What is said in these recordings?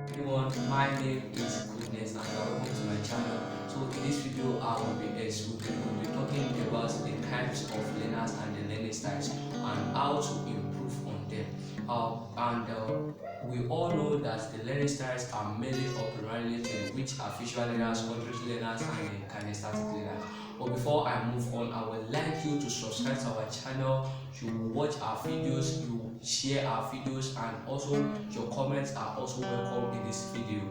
Everyone, my name is Goodness and welcome to my channel. So in this video I will be talking about the types of learners and the learning styles and how to improve on them. We all know that the learning styles are mainly or primarily related, which are visual learners, auditory learners, and the kinesthetic learners. But before I move on, I would like you to subscribe to our channel, you watch our videos, you share our videos, and also your comments are also welcome in this video.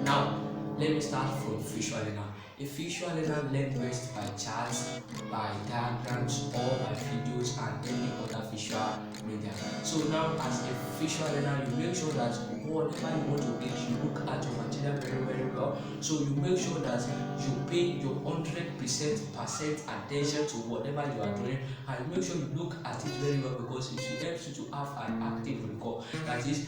Now, let me start from visual learner. A visual learner learns best by charts, by diagrams, or by videos and any other visual media. So now, as a visual learner, you make sure that whatever you want to read, you look at your material very well. So you make sure that you pay your 100% attention to whatever you are doing, and you make sure you look at it very well because it will help you to have an active recall. That is,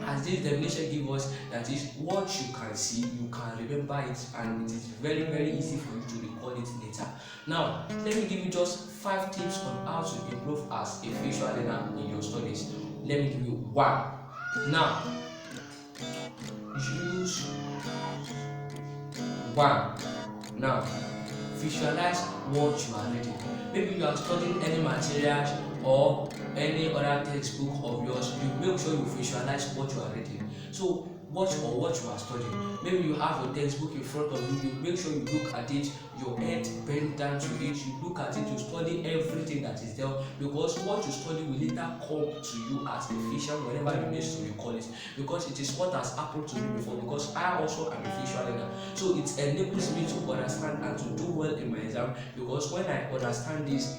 as this definition gives us, that is, what you can see, you can remember it, and it is very easy for you to recall it later. Now, let me give you just 5 tips on how to improve as a visual learner in your studies. Let me give you 1. Now, use 1. Now, visualize what you are reading. Maybe you are studying any materials or any other textbook of yours, you make sure you visualize what you are reading. So what you are studying. Maybe you have your textbook in front of you, you make sure you look at it, your head bent down to it, you look at it, you study everything that is there, because what you study will later come to you as a visual whenever you need to recall it, because it is what has happened to me before, because I also am a visual learner. So it enables me to understand and to do well in my exam, because when I understand this,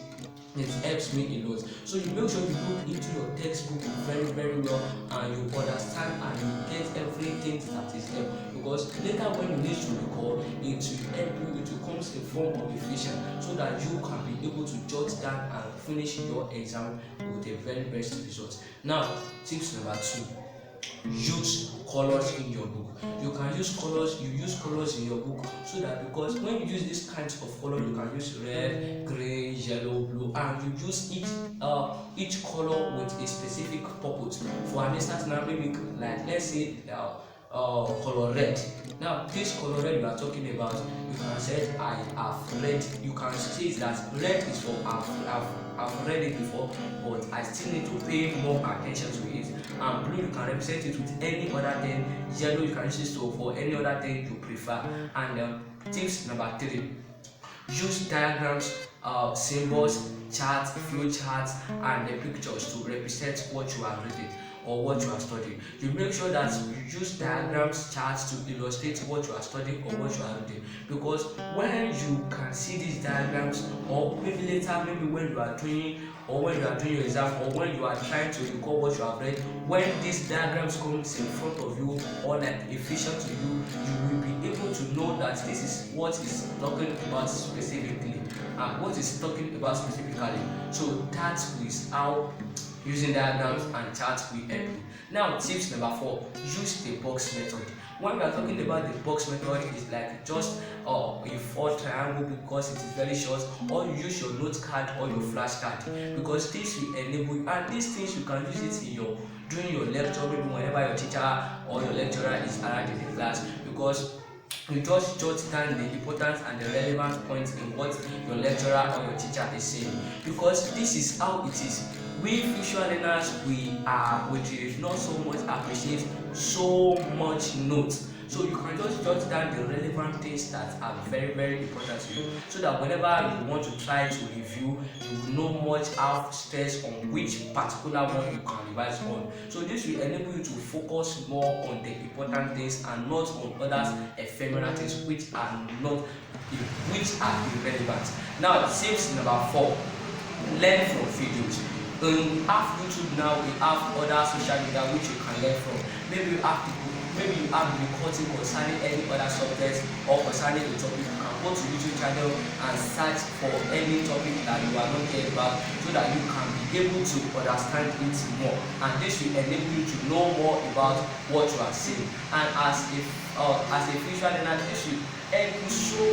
it helps me a lot. So you make sure you look into your textbook very well, and you understand and you get everything that is there, because later when you need to recall, it will help you, it will come in form of a vision, so that you can be able to jot down and finish your exam with the very best results. Now, tips number 2. Use colors in your book. You can use colors, you use colors in your book, so that, because when you use these kinds of color, you can use red, gray, yellow, blue, and you use each color with a specific purpose. For an instance, now maybe like, let's say color red. Now this color red you are talking about, you can say I have read. You can say that red is for I've read it before, but I still need to pay more attention to it. And blue, you can represent it with any other thing. Yellow, you can use it for any other thing you prefer. And tips number 3: use diagrams, symbols, charts, flow charts, and the pictures to represent what you are reading or what you are studying. You make sure that you use diagrams, charts to illustrate what you are studying or what you are reading, because when you can see these diagrams, or maybe later, maybe when you are doing your exam, or when you are trying to recall what you have read, when these diagrams comes in front of you or like a vision to you, you will be able to know that this is what is talking about specifically, and what is talking about specifically. So that is how using diagrams and charts will help you. Now, tips number 4: use the box method. When we are talking about the box method, it's like just a 4 triangle, because it is very short, or you use your note card or your flashcard, because this will enable you, and these things you can use it in during your lecture, maybe whenever your teacher or your lecturer is around in the class, because you just jot down the important and the relevant points in what your lecturer or your teacher is saying, because this is how it is. We visual learners, we do not so much appreciate so much notes. So you can just jot down the relevant things that are very important to you, so that whenever you want to try to review, you will know much have stress on which particular one you can revise on. So this will enable you to focus more on the important things and not on others ephemeral things which are irrelevant. Now, tips number 4: learn from videos. We have YouTube now, we have other social media which you can learn from. Maybe you have recording concerning any other subject or concerning a topic. You can go to YouTube channel and search for any topic that you are not clear about, so that you can be able to understand it more, and this will enable you to know more about what you are saying. And as a visual learner, this will help you so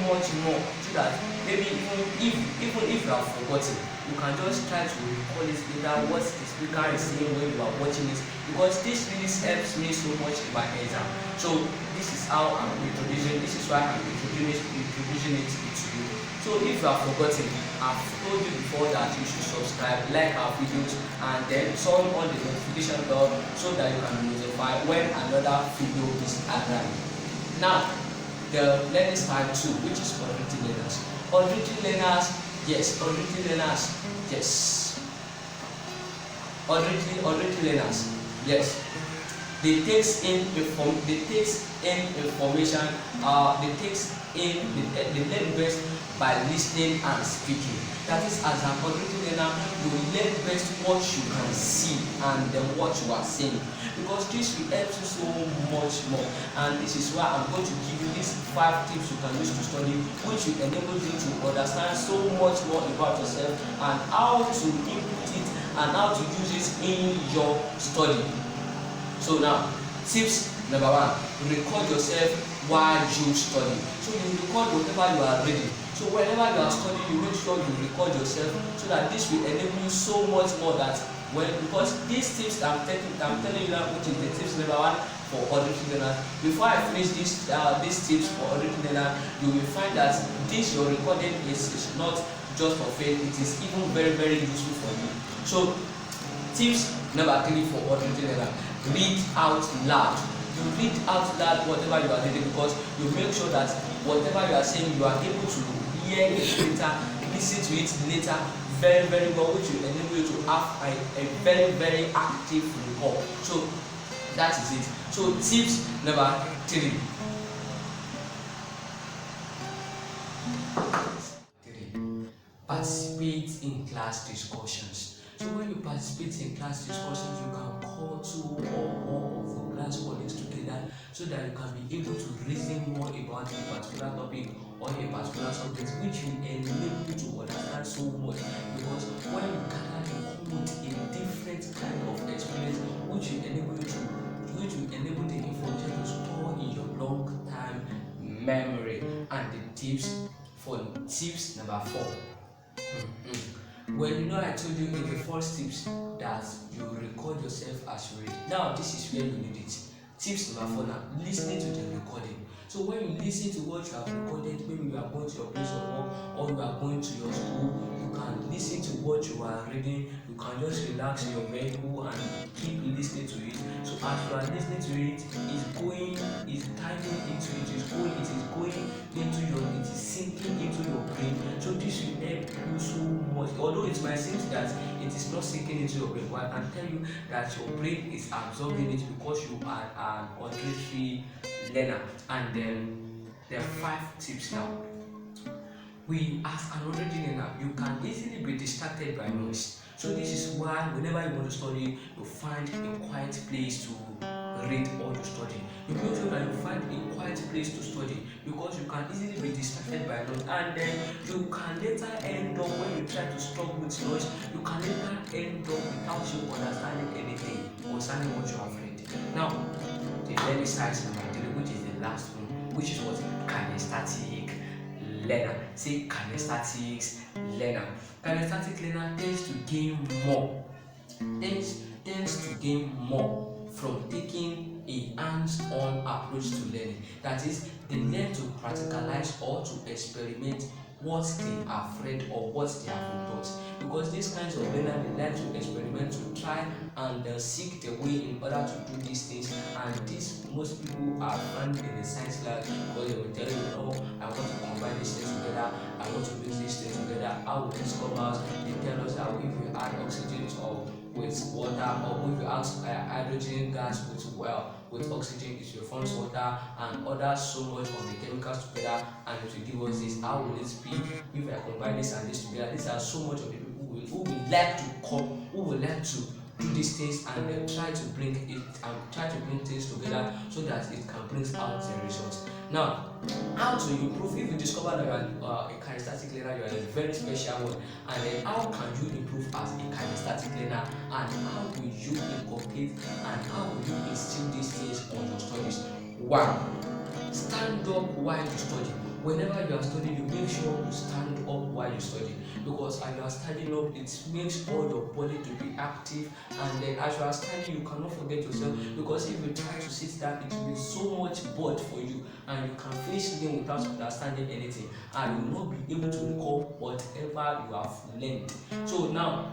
much more, so so that maybe even if you have forgotten, you can just try to recall it later what the speaker is saying when you are watching it, because this really helps me so much in my exam. So this is how I'm introducing. This is why I'm introducing it to you. So if you have forgotten, I've told you before that you should subscribe, like our videos, and then turn on the notification bell so that you can be notified when another video is arriving. Now, the learning style 2, which is auditory learners. Auditory learners, yes. Auditory learners, yes. Auditory learners, yes. They takes in information. They learn best by listening and speaking. That is, as an auditory learner, you learn best what you can see and then what you are saying, because this will help you so much more. And this is why I'm going to give you these 5 tips you can use to study, which will enable you to understand so much more about yourself and how to input it and how to use it in your study. So now, tips number 1: record yourself while you study. So you record whatever you are reading. So whenever you are studying, you make sure you record yourself, so that this will enable you so much more that because these tips I'm telling you now, which is the tips number 1 for auditory learners. Before I finish these tips for auditory learners, you will find that this your recording is not just for faith, it is even very, very useful for you. So tips number 3 for auditory learners: read out loud. You read out loud whatever you are reading, because you make sure that whatever you are saying, you are able to hear it later, listen to it later very, very well, which will enable you to have a very, very active recall. So that is it. So tips number 3. Participate in class discussions. So when you participate in class discussions, you can call 2 or more of your class colleagues together, so that you can be able to reason more about a particular topic or a particular subject, which will enable you to understand so much. Because when you gather, you come with a different kind of experience, which will enable the information to store in your long-time memory. And the tips number 4. Well, I told you in the first tips that you record yourself as you read. Now, this is where you need it. Tips number 4 now: listening to the recording. So when you listen to what you have recorded, maybe you are going to your place of work or you are going to your school, you can listen to what you are reading. You can just relax your vehicle and keep listening to it. So as you are listening to it, it's diving into it, it is going into it is sinking into your brain. So this will help you so much. Although it might seem that it is not sinking into your brain, but I can tell you that your brain is absorbing it, because you are an auditory learner. And then there are 5 tips now. As an auditory learner, you can easily be distracted by noise. So this is why whenever you want to study, you find a quiet place to read or to study. You make sure that you find a quiet place to study, because you can easily be distracted by noise, and then you can later end up, when you try to stop with noise, you can later end up without you understanding anything concerning what you have read. Now, the learning style number 3, which is the last one, which is what? Kinesthetic learner. Say kinesthetic learner. Kinesthetic learner tends to gain more from taking a hands-on approach to learning. That is, they learn to practicalize or to experiment what they have read or what they have been taught. Because these kinds of learners, they like to experiment, to try and seek the way in order to do these things. And this, most people are found in the science lab, because they will tell you, I want to combine these things together, I want to mix these things together. How will this come out? They tell us that if we add oxygen with water, or if you add hydrogen gas with oxygen, it will form water, and other so much of the chemicals together, and it will give us this. How will it be if I combine this and this together? These are so much of the people who will like to do these things, and try to bring things together so that it can bring out the results. Now, how to improve? If you discover that you are a kinesthetic learner, you are a very special one, and then how can you improve as a kinesthetic learner, and how will you inculcate and how will you instill these things on your studies? 1. stand up while you study. Whenever you are studying, you make sure you stand up while you study, because as you are standing up, it makes all your body to be active, and then as you are standing, you cannot forget yourself, because if you try to sit down, it will be so much bored for you, and you can finish reading without understanding anything, and you will not be able to recall whatever you have learned. So now,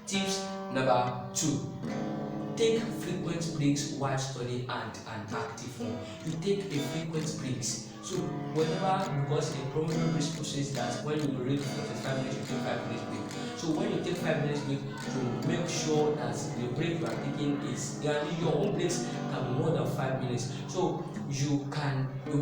tips number 2. Take frequent breaks while studying and an active one. You take a frequent breaks. So whenever, because a prominent principle says that when you read for 5 minutes, you take 5 minutes break. So when you take 5 minutes break, you make sure that the break you are taking is, your own breaks can be more than 5 minutes. So you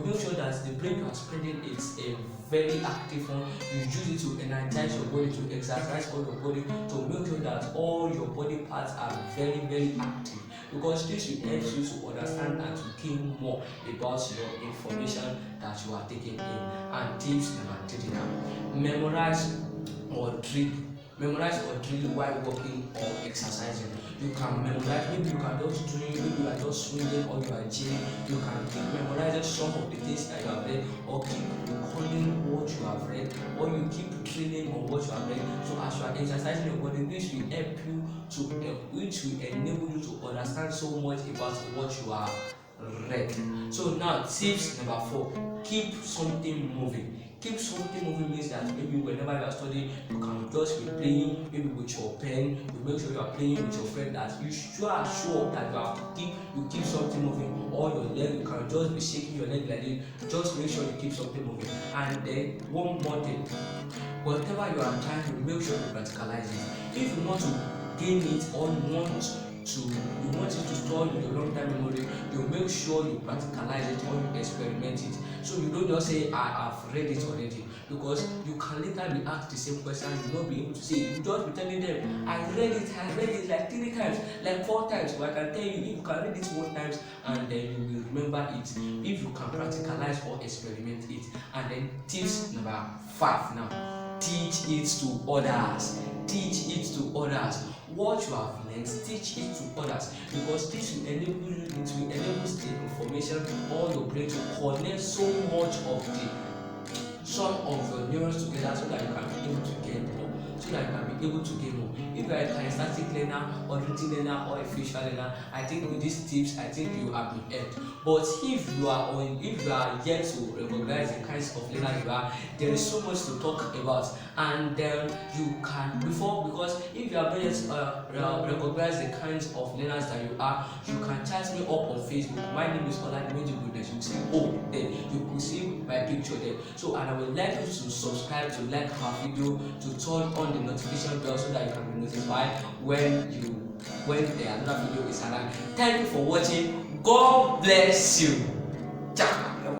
make sure that the break you are spending is a very active one. You use it to energize your body, to exercise all your body, to make sure that all your body parts are very, very active, because this will help you to understand and to gain more about your information that you are taking in. And tips number 3 now, memorize or drill while working or exercising. You can memorize, maybe you can just drill, maybe you are just swinging or you are gymming. You can keep memorizing some of the things that you have read, or keep recalling what you have read, or you keep drilling on what you have read. So as you are exercising your body, this will help you to, which will enable you to understand so much about what you are read. So now, tips number 4, keep something moving. Keep something moving means that maybe whenever you are studying, you can just be playing, maybe with your pen. You make sure you are playing with your friend, that you are sure that you keep something moving. Or your leg, you can just be shaking your leg like this. Just make sure you keep something moving. And then one more thing, whatever you are trying to, make sure you practicalize it. If you want to gain it, or you want it to store in your long-term memory, you make sure you practicalize it or you experiment it. So you don't just say, I have read it already, because you can later be asked the same question, you will not be able to say it. You just be telling them, I read it like 3 times, like 4 times. But I can tell you, if you can read it 1 time and then you will remember it, if you can practicalize or experiment it. And then tips number 5 now, teach it to others. Teach it to others. What you have learned, teach it to others, because this will enable you, it will enable the information or your brain to connect so much of some of your neurons together, so that you can be able to get more. If you are a kinesthetic learner, auditory learner, or a visual learner, I think with these tips, I think you have been helped. But if you are yet to recognize the kinds of learner you are, there is so much to talk about, and you can because if you are yet to recognize the kinds of learners that you are, you can chat me up on Facebook. My name is Oladimeji Goodness. You see, then you could see my picture there. So, and I would like you to subscribe, to like our video, to turn on the notification bell, so that you can be notified when another video is around. Thank you for watching. God bless you. Ciao.